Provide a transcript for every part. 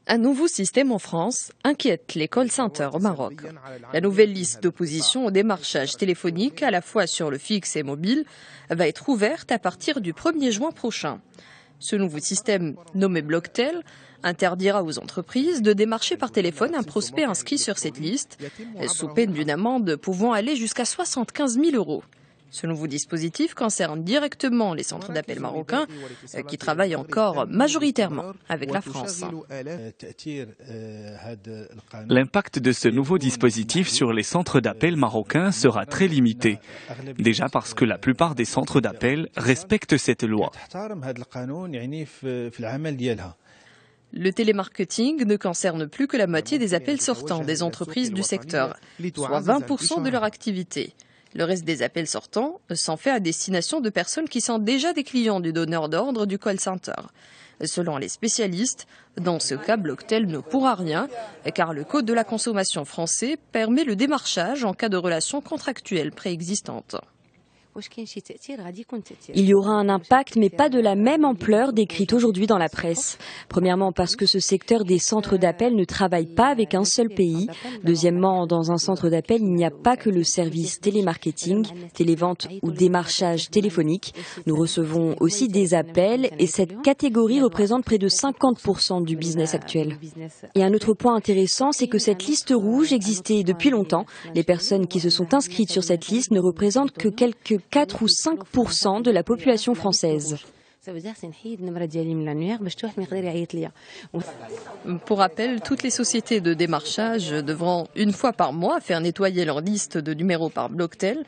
Un nouveau système en France inquiète les call centers au Maroc. La nouvelle liste d'opposition au démarchage téléphonique, à la fois sur le fixe et mobile, va être ouverte à partir du 1er juin prochain. Ce nouveau système, nommé Blocktel, interdira aux entreprises de démarcher par téléphone un prospect inscrit sur cette liste, sous peine d'une amende pouvant aller jusqu'à 75 000 €. Ce nouveau dispositif concerne directement les centres d'appel marocains qui travaillent encore majoritairement avec la France. L'impact de ce nouveau dispositif sur les centres d'appel marocains sera très limité. Déjà parce que la plupart des centres d'appel respectent cette loi. Le télémarketing ne concerne plus que la moitié des appels sortants des entreprises du secteur, soit 20% de leur activité. Le reste des appels sortants sont faits à destination de personnes qui sont déjà des clients du donneur d'ordre du call center. Selon les spécialistes, dans ce cas, Blocktel ne pourra rien, car le Code de la consommation français permet le démarchage en cas de relations contractuelles préexistantes. Il y aura un impact, mais pas de la même ampleur décrite aujourd'hui dans la presse. Premièrement, parce que ce secteur des centres d'appel ne travaille pas avec un seul pays. Deuxièmement, dans un centre d'appel, il n'y a pas que le service télémarketing, télévente ou démarchage téléphonique. Nous recevons aussi des appels et cette catégorie représente près de 50% du business actuel. Et un autre point intéressant, c'est que cette liste rouge existait depuis longtemps. Les personnes qui se sont inscrites sur cette liste ne représentent que quelques 4 ou 5% de la population française. Pour rappel, toutes les sociétés de démarchage devront une fois par mois faire nettoyer leur liste de numéros par Blocktel,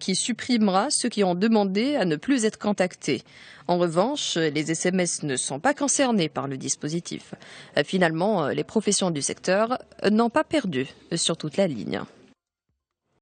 qui supprimera ceux qui ont demandé à ne plus être contactés. En revanche, les SMS ne sont pas concernés par le dispositif. Finalement, les professions du secteur n'ont pas perdu sur toute la ligne.